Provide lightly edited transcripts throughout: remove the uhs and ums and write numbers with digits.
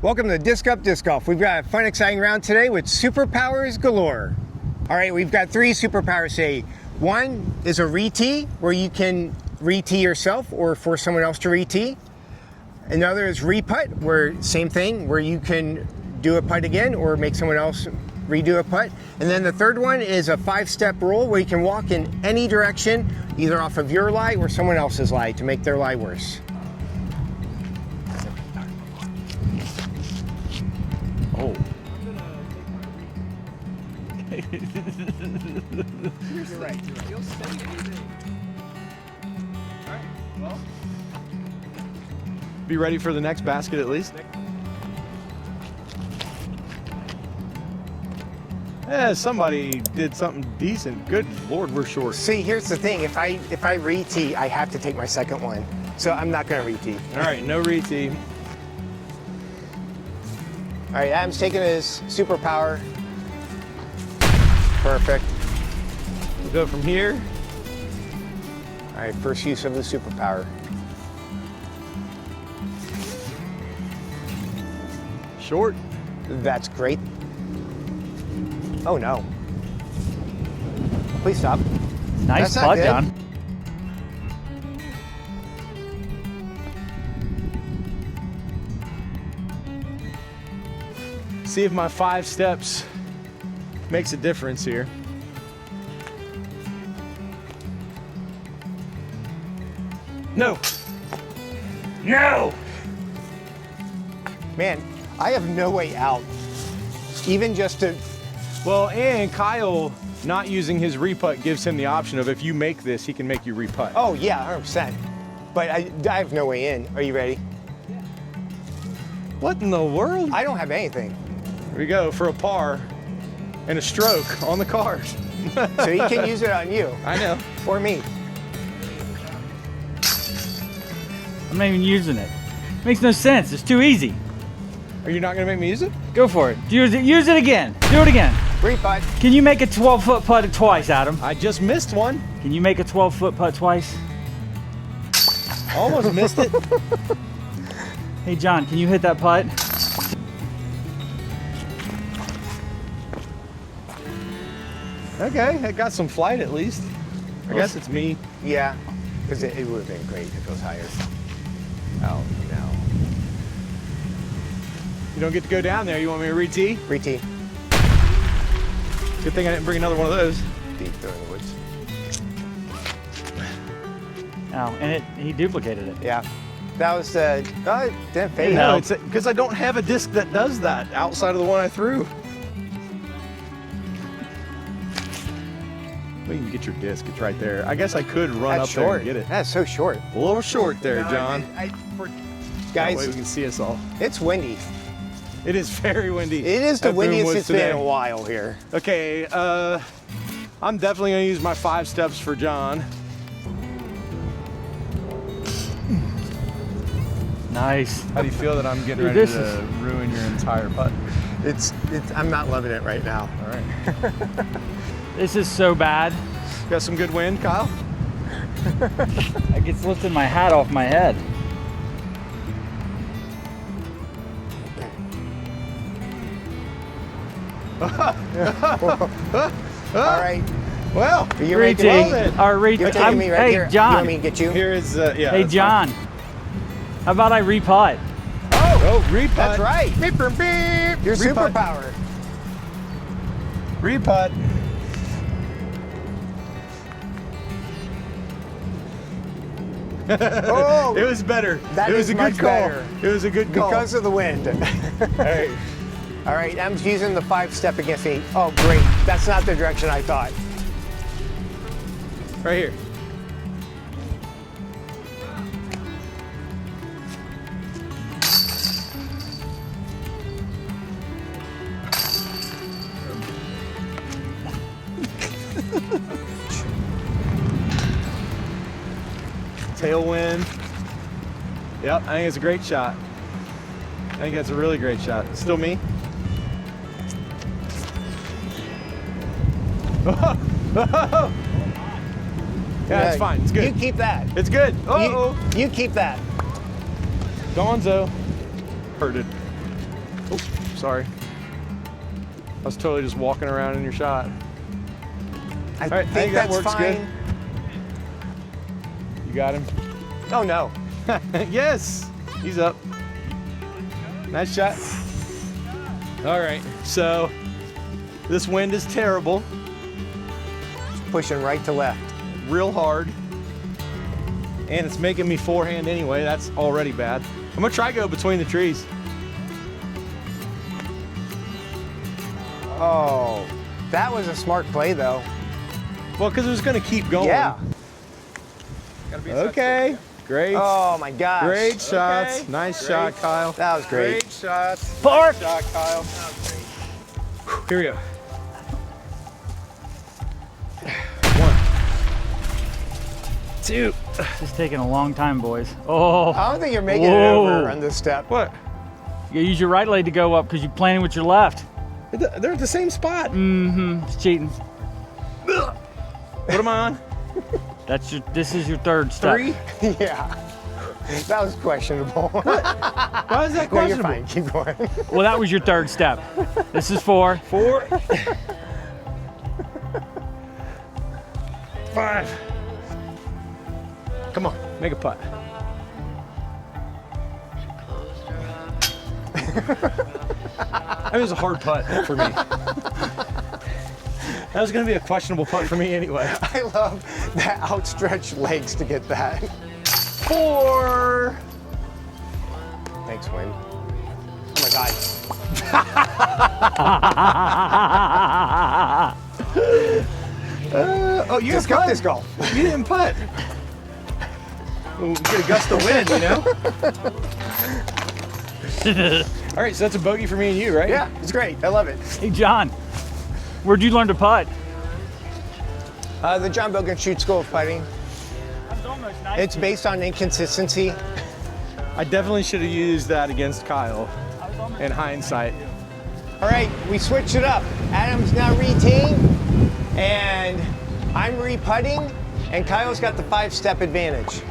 Welcome to Disc Up Disc Golf. We've got a fun, exciting round today with superpowers galore. All right, we've got 3 superpowers today. One is a retee, where you can retee yourself or force someone else to retee. Another is reputt, where same thing, where you can do a putt again or make someone else redo a putt. And then the third one is a 5-step rule, where you can walk in any direction, either off of your lie or someone else's lie, to make their lie worse. Oh. You're right. You'll steady anything. All right, well. Be ready for the next basket at least. Yeah, somebody did something decent. Good Lord, we're short. See, here's the thing. If I retee, I have to take my second one. So I'm not going to retee. All right, no retee. All right, Adam's taking his superpower. Perfect. We'll go from here. All right, first use of the superpower. Short. That's great. Oh no. Please stop. Nice That's not putt, good. John. See if my 5 steps makes a difference here. No. No! Man, I have no way out. Even just to, Well, and Kyle not using his reputt gives him the option of if you make this, he can make you reputt. oh yeah, 100%. But I have no way in. Are you ready? What in the world? I don't have anything. Here we go for a par and a stroke on the card. So he can use it on you I know. or me. I'm not even using it. Makes no sense. It's too easy. Are you not gonna make me use it? Go for it. Use it again. Do it again. Reputt. Can you make a 12-foot putt twice, Adam? I just missed one. Can you make a 12-foot putt twice? Almost missed it. Hey, John, can you hit that putt? Okay, it got some flight at least. I guess it's me. Yeah, because it would have been great if it goes higher. Oh no. You don't get to go down there. You want me to retee? Retee. Good thing I didn't bring another one of those. Deep throw in the woods. Oh, and he duplicated it. Yeah. That was the, it didn't fade. No. No, it's because I don't have a disc that does that outside of the one I threw. Well, you can get your disc. It's right there. I guess I could run That's up there short. and get it. That's so short. A little short there, John. That way Guys, we can see us all. it's windy. It is very windy. It is the at Boone windiest Woods it's been today. in a while here. Okay, I'm definitely gonna use my 5 steps for John. Nice. How do you feel that I'm getting Dude, ready this to ruin your entire putt? I'm not loving it right now. All right. This is so bad. Got some good wind, Kyle? I gets lifting my hat off my head. All right. Well, You're making Retee. me. then. Or retee. You're taking me right hey, here. John. You want me to get you? here is, yeah. Hey, that's John. How about I reputt? fine. Oh, reputt. That's right. Beep, beep, beep. Your Reputt. superpower. Reputt. Oh, It was better. That it was is a much good call. better. It was a good call. because of the wind. Hey, All right, I'm using the 5-step against me. Oh, great. That's not the direction I thought. right here. Tailwind. Yep, I think it's a great shot. I think that's a really great shot. Still me? Yeah, it's fine. It's good. You keep that. It's good. Uh-oh. You keep that. Gonzo. Heard it. sorry. I was totally just walking around in your shot. I right, I think think that that's works fine. good. You got him? Oh no. Yes, he's up. Nice shot. All right, so this wind is terrible, Pushing right to left. real hard, and it's making me forehand anyway. That's already bad. I'm gonna try go between the trees. Oh, that was a smart play though. Well, because it was gonna keep going. Yeah. Okay, great. Oh my gosh. Great shots. Okay. Nice shot, Kyle. That was great. Great shots. Park. Nice shot, Kyle. Here we go. One. Two. This is taking a long time, boys. Oh, I don't think you're making it Whoa. over on this step. What? you use your right leg to go up because you're planning with your left. They're at the same spot. Mm-hmm. It's cheating. What am I on? This is your third step. 3? Yeah. That was questionable. Why is that No, you're questionable? fine. Keep going. Well, that was your third step. This is 4. 4. 5. Come on, make a putt. That was a hard putt for me. That was going to be a questionable putt for me anyway. I love that outstretched legs to get that. 4. Thanks, Wayne. Oh my God. Oh, you Just got this goal. You didn't putt. We'll get a gust of wind, you know? All right, so that's a bogey for me and you, right? Yeah, it's great. I love it. Hey, John, where'd you learn to putt? The John Bogan Shoot School of Putting. It's based on inconsistency. I definitely should have used that against Kyle in hindsight. All right, we switched it up. Adam's now reteeing, and I'm reputting, and Kyle's got the 5-step advantage.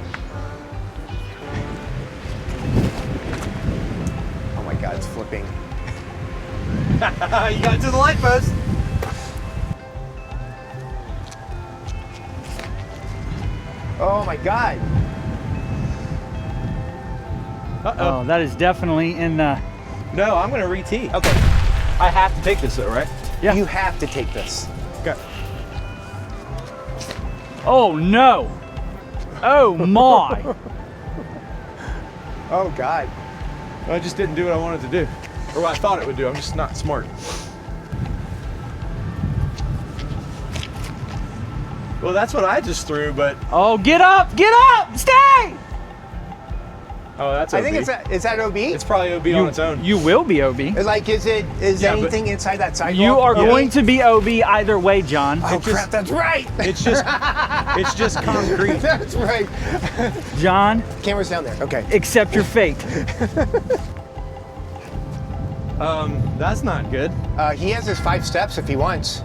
Oh my God, it's flipping. You got to the light post. Oh my God. Uh-oh. Oh, that is definitely in the. No, I'm going to retee. Okay, I have to take this though, right? Yeah. you have to take this. Okay. Oh no! Oh my! Oh God. I just didn't do what I wanted to do. Or what I thought it would do. I'm just not smart. Well, that's what I just threw, but... Oh, get up! Get up! Stay! Oh, that's OB. I think is that OB? It's probably OB on its own. You will be OB. Like, is Yeah, but- anything inside that sidewalk? You are OB? going to be OB either way, John. Oh crap, that's right. It's just concrete. That's right. John, Camera's down there. Okay. accept your fate. That's not good. He has his 5 steps if he wants.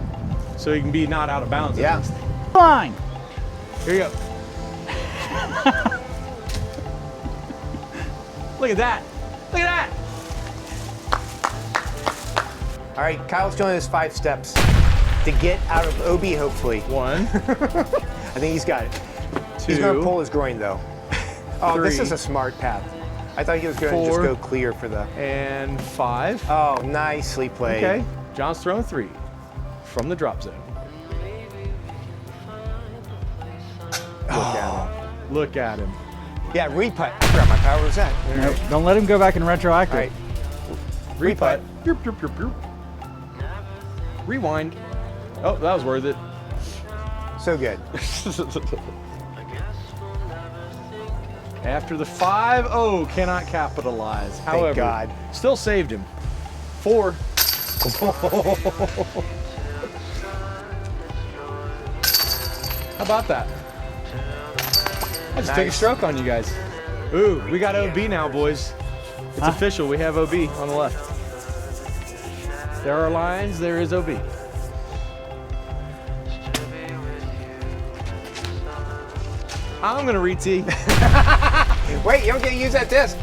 So you can be not out of bounds. at Yeah. least. Fine. Here you go. Look at that. Look at that. All right, Kyle's doing his 5 steps to get out of OB, hopefully. 1, I think he's got it. 2, He's gonna pull his groin though. Oh, this 3, is a smart path. I thought he was gonna just 4, go clear for the. and 5. Oh, nicely played. Okay. John's throwing 3 from the drop zone. Look at him. Yeah, reputt. I forgot my power was that. All Nope, right. don't let him go back and retroactive. All right. Reputt. Yoop, yoop, yoop, yoop. Rewind. Oh, that was worth it. So good. After the 5, oh, cannot capitalize. However, God. still saved him. 4. How about that? I just took a Nice. stroke on you guys. Ooh, we got OB now, boys. It's Huh? official. We have OB on the left. There are lines. There is OB. I'm gonna retee. Wait, you don't get to use that disc.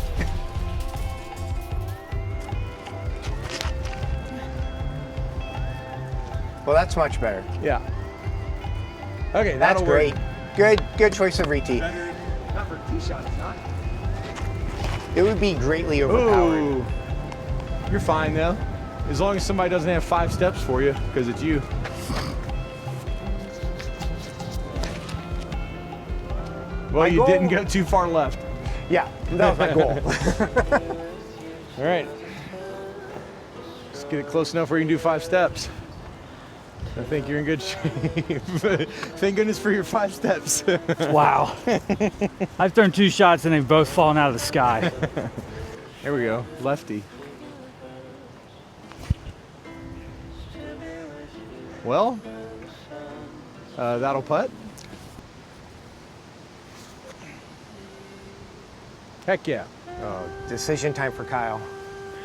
Well, that's much better. Yeah. Okay, That's that'll great. work. Good choice of retee. Better, not for tee shots, not. It would be greatly overpowered. Ooh. You're fine though. As long as somebody doesn't have 5 steps for you, because it's you. Well, My you goal- didn't go too far left. Yeah, that was my goal. All right. Just get it close enough where you can do 5 steps. I think you're in good shape. Thank goodness for your 5 steps. Wow. I've thrown 2 shots and they've both fallen out of the sky. There we go, lefty. Well, that'll putt. Heck yeah. Decision time for Kyle.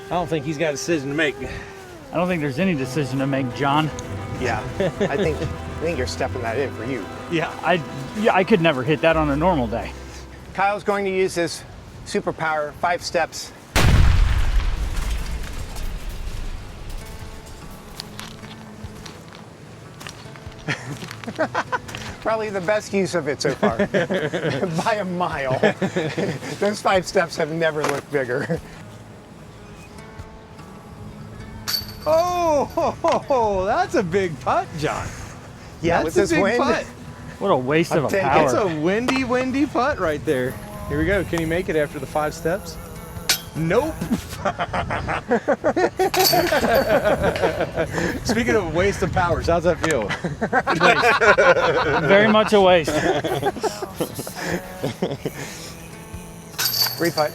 I don't think he's got a decision to make. I don't think there's any decision to make, John. Yeah, I think you're stepping that in for you. Yeah. I could never hit that on a normal day. Kyle's going to use this superpower 5 steps. Probably the best use of it so far, by a mile. Those 5 steps have never looked bigger. Oh, that's a big putt, John. Yeah, That's with a this big wind. putt. What a waste of a take it. power. It's a windy putt right there. Here we go. Can he make it after the 5 steps? Nope. Speaking of waste of powers, how's that feel? Very much a waste. Reputt.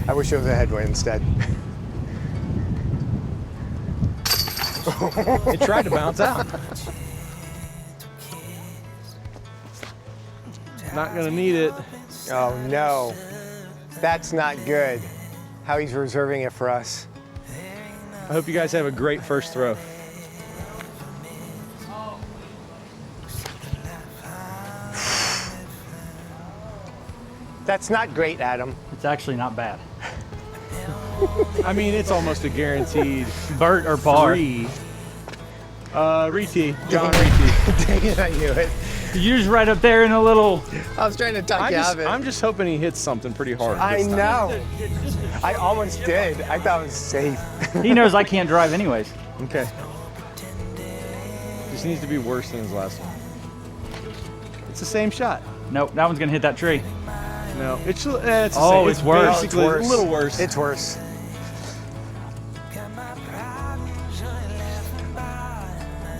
I wish it was a headwind instead. It tried to bounce out. Not gonna need it. Oh no, that's not good. How he's reserving it for us. I hope you guys have a great first throw. That's not great, Adam. It's actually not bad. I mean, it's almost a guaranteed Bert or par. 3. Retee. John Retee. Dang it, I knew it. You're just right up there in a little. I was trying to talk you out of it. I'm just hoping he hits something pretty hard. I this time. know. I almost did. I thought it was safe. He knows I can't drive anyways. Okay. Just needs to be worse than his last one. It's the same shot. Nope, that one's gonna hit that tree. No, it's the Oh, same. it's worse. Basically Oh, it's worse. a little worse. It's worse.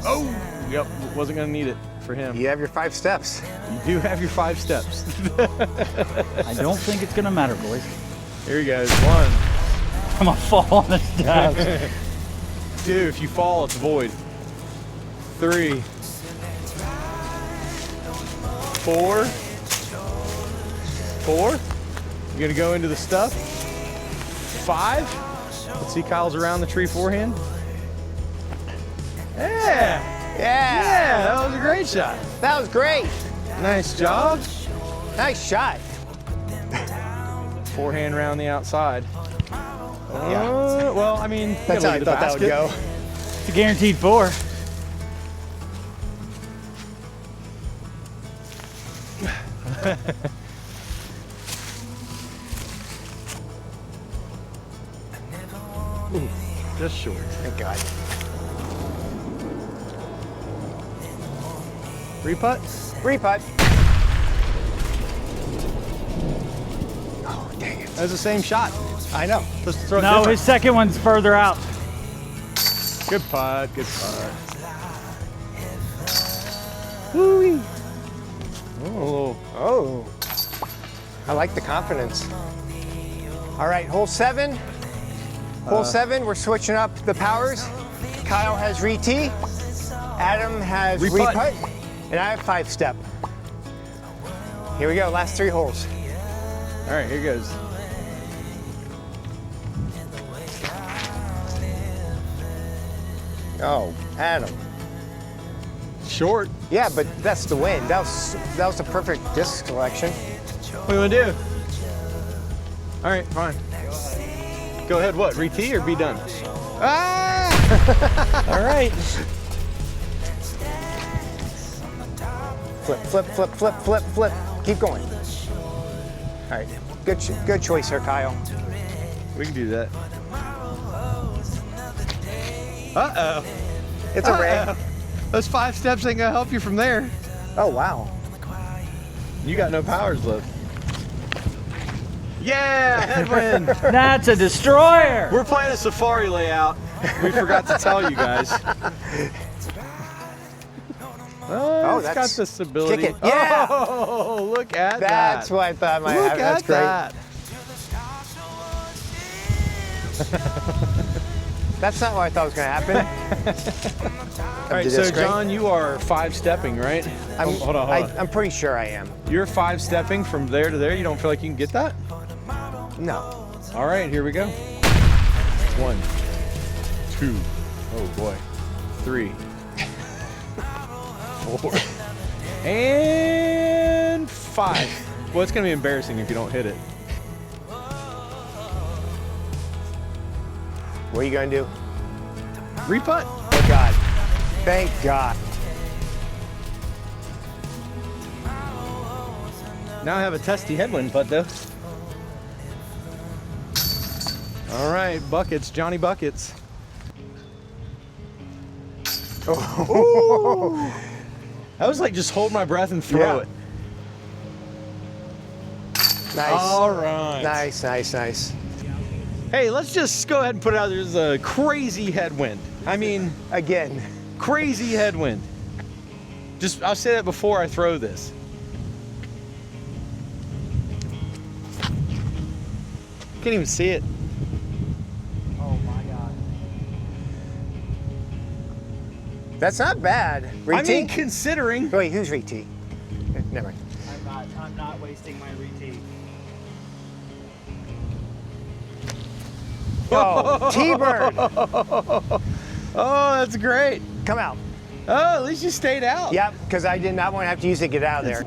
Oh, yep. Wasn't gonna need it for him. You have your 5 steps. You do have your 5 steps. I don't think it's gonna matter, boys. Here he goes. 1, I'm gonna fall on the steps. 2. If you fall, it's void. 3, 4. 4. You gonna go into the stuff? 5. Let's see Kyle's around the tree forehand. Yeah. Yeah, that was a great shot. That was great. Nice job. Nice shot. Forehand around the outside. Yeah. Well, I mean, you That's gotta how I look at the thought that would basket. go. It's a guaranteed 4. Just short. Thank God. Reputt? Reputt. Oh, dang it. That's the same shot. I know. Just throw it No, different. his second one's further out. Good putt, good putt. Woo-wee. Oh, Oh. I like the confidence. All right, hole 7. Hole 7, we're switching up the powers. Kyle has retee. Adam has Reputt. reputt. And I have 5 step. Here we go, last 3 holes. all right, here goes. Oh, Adam. Short. Yeah, but that's the win. That was the perfect disc selection. What do you want to do? All right, fine. Go ahead, what? Retee or be done? Ah! All right. Flip, flip, flip, flip, flip, flip. Keep going. All right, good choice here, Kyle. We can do that. Uh-oh. It's a ray. Those 5 steps ain't gonna help you from there. Oh, wow. You got no powers left. Yeah, headwind. That's a destroyer. We're playing a safari layout. We forgot to tell you guys. Oh, it's got that's- the stability. kick it. Yeah. Oh, look at that. That's what I thought might Look happen. at That's great. that. That's not what I thought was going to happen. All right, so John, you are 5-stepping, right? Hold on. I'm pretty sure I am. You're 5-stepping from there to there. You don't feel like you can get that? No. All right, here we go. 1, 2, oh boy, 3, 4, and 5. Well, it's gonna be embarrassing if you don't hit it. What are you going to do? Reputt. Thank God. Thank God. Now I have a testy headwind putt though. All right, buckets, Johnny Buckets. Ooh. I was like, just hold my breath and throw it. Nice. All right. Nice, nice, nice. Hey, let's just go ahead and put it out there. There's a crazy headwind. I mean, Again. crazy headwind. I'll say that before I throw this. Can't even see it. Oh my God. That's not bad. Retee? I mean, considering. Wait, who's Retee? Never mind. I'm not wasting my retee. Oh, T-bird. Oh, that's great. Come out. Oh, at least you stayed out. Yep, because I did not want to have to use it to get out of there.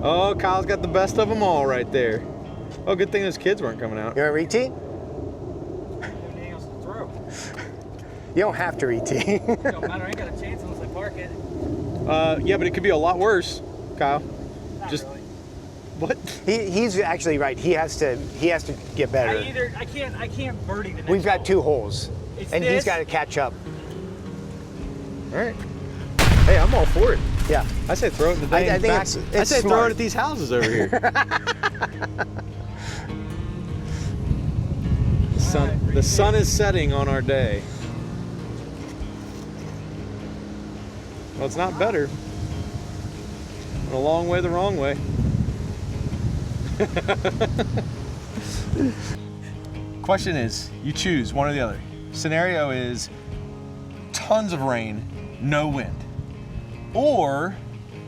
Oh, Kyle's got the best of them all right there. Oh, good thing those kids weren't coming out. You want Retee? Anything else to throw? You don't have to Retee. Don't matter. I ain't got a chance unless I park it. Yeah, but it could be a lot worse, Kyle. Not Just really. what? He's actually right. He has to get better. I can't birdie the next We've got hole. 2 holes, It's and he's this. got to catch up. All right. Hey, I'm all for it. Yeah. I say throw it in the I dang think back. it's I say throw smart. it at these houses over here. The sun is setting on our day. Well, it's not better. Went a long way the wrong way. Question is, you choose one or the other. Scenario is tons of rain, no wind. Or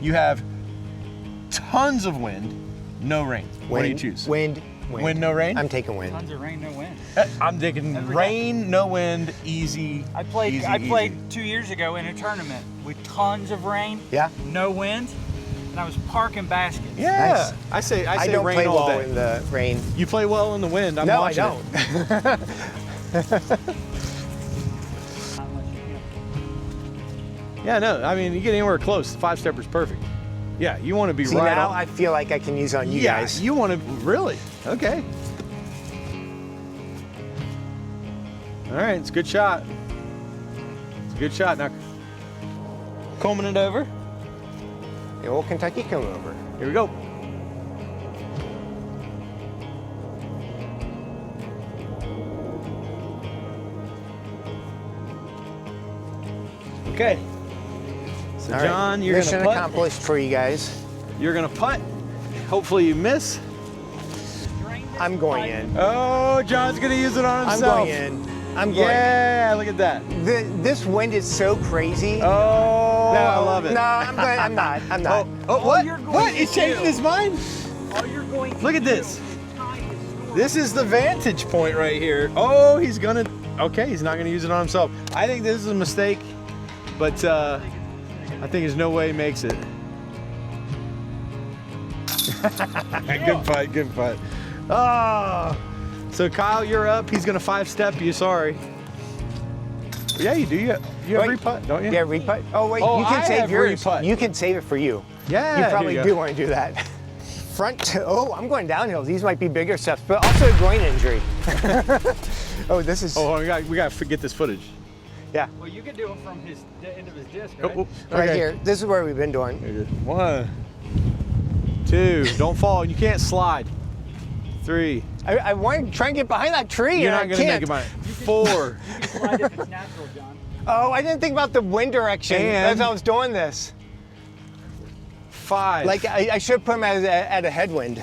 you have tons of wind, no rain. What do you choose? Wind. Wind, no rain? I'm taking wind. Tons of rain, no wind. I'm thinking Every rain, no wind, easy. I played easy. 2 years ago in a tournament with tons of rain, Yeah. no wind, and I was parking baskets. Yeah. Nice. I say don't rain play all well day. in the rain. You play well in the wind. I'm No, I watching don't. Not unless you Yeah, no. I mean, you get anywhere close, 5-stepper's perfect. Yeah, you want to be See, right now on. I feel like I can use on you Yeah, guys. you want to really? Okay. All right, it's a good shot. It's a good shot. Now, combing it over. The old Kentucky come over. Here we go. Okay. So All right, John, you're mission gonna putt. accomplished for you guys. You're gonna putt. Hopefully you miss. I'm going in. Oh, John's gonna use it on I'm himself. going in. I'm going. Yeah, look at that. This wind is so crazy. Oh, I love it. No, I'm going. I'm not. I'm not. Oh, what? you're going What? to He's changing do- his mind? All you're going to Look at do this. is tie the score. This is the vantage point right here. Oh, he's gonna. Okay, he's not gonna use it on himself. I think this is a mistake, but I think there's no way he makes it. Good putt. Good putt. Oh, So Kyle, you're up. He's gonna 5-step you. Sorry. Yeah, you do. You have Wait. reputt, don't you? Yeah, reputt. Oh wait, Oh, you can I save have yours. reputt. You can save it for you. Yeah. You probably here you do go. want to do that. Oh, I'm going downhill. These might be bigger steps, but also a groin injury. Oh, this is. Oh, we got to get this footage. Yeah, Well, you can do it from the end of his disc, Oh, right? oh, right okay. here. This is where we've been doing. 1, 2. Don't fall. You can't slide. 3. I want to try and get behind that tree. You're and not I gonna make can't. it by 4. You can slide if it's natural, John. Oh, I didn't think about the wind direction And- as I was doing this. 5. Like I should put him at a headwind.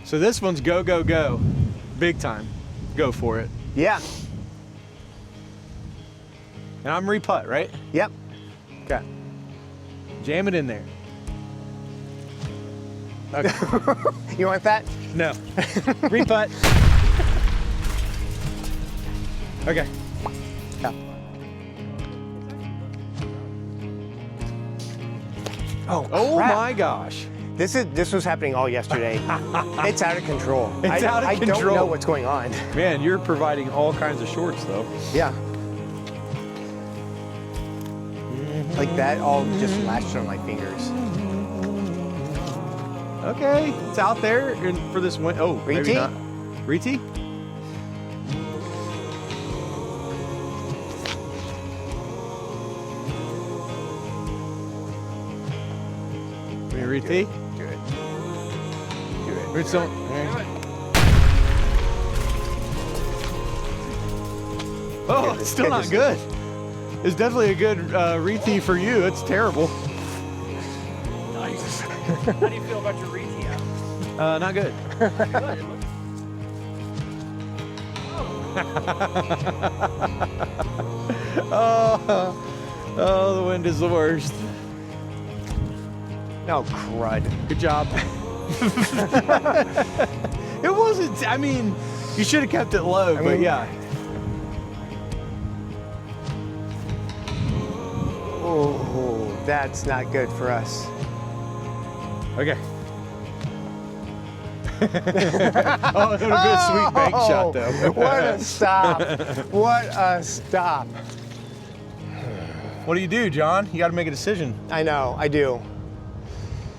So this one's go, go, go. Big time. Go for it. Yeah. And I'm reputt, right? Yep. Okay. Jam it in there. Okay. You want that? No. Reputt. Okay. Yeah. Oh, Oh crap. my gosh. This was happening all yesterday. It's out of control. It's out of I control. don't know what's going on. Man, you're providing all kinds of shorts though. Yeah. Like that all just latched on my fingers. Okay, it's out there and for this win. Oh, maybe Retee? not. Retee? Retee? Do it. Do it. It's on. Oh, Goodness, it's still not goodness. good. It's definitely a good retee for you. It's terrible. Nice. How do you feel about your retee out? Not good. Good. It looks... Oh, the wind is the worst. Oh, crud. Good job. It wasn't, I mean, you should have kept it low, but mean- yeah. Oh, that's not good for us. Okay. Oh, it would have been a sweet bank shot, though. What a stop. What a stop. What do you do, John? You got to make a decision. I know, I do.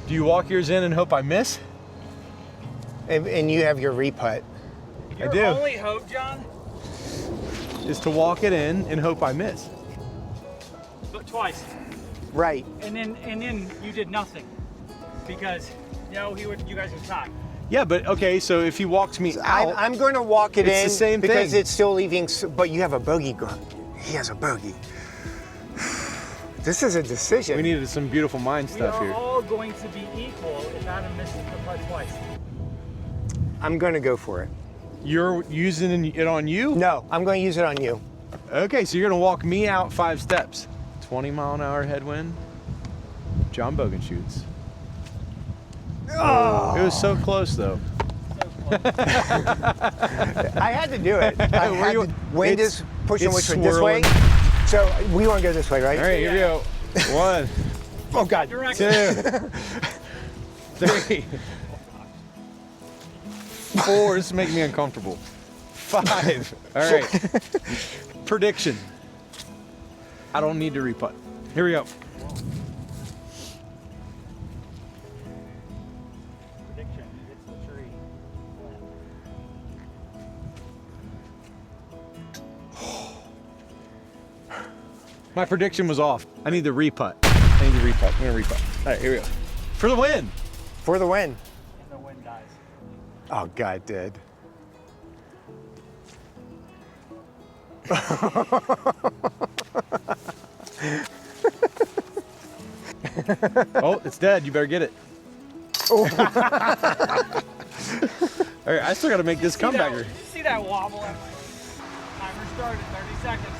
Do you walk yours in and hope I miss? And you have your reputt. Your do. only hope, John, Is to walk it in and hope I miss. but twice. Right. And then you did nothing. Because, you know, you guys were tied. Yeah, but okay, so if he walks me out, I'm going to walk it It's in the same because thing. it's still leaving, but you have a bogey. He has a bogey. This is a decision. we needed some beautiful mind We stuff are here. all going to be equal if Adam misses the putt twice. I'm going to go for it. You're using it on you? No, I'm going to use it on you. Okay, so you're gonna walk me out 5 steps. 20-mile-an-hour headwind. John Bogan shoots. Oh, It was so close though. So close. I had to do it. I Were had you- to, wind it's- is pushing it's which way? This way? swirling. So we want to go this way, right? All right, here we go. 1, Oh, God. 2, Direction. 3, 4. This is making me uncomfortable. 5. All right. Prediction. I don't need to reputt. Here we go. Prediction. It's the tree. My prediction was off. I need the reputt. I need the reputt. I'm gonna reputt. All right, here we go. For the win. For the win. And the wind dies. Oh, God, did. Oh, it's dead. You better get it. All right, I still got to make this comebacker. Did you see that wobble at my timer started 30 seconds?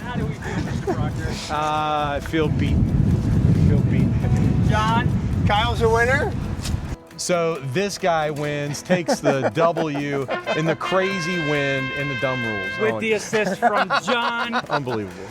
How do we feel, Mr. Proctor? I feel beaten. I feel beaten. John, Kyle's a winner. So this guy wins, takes the W in the crazy win in the dumb rules. With the assist from John. Unbelievable.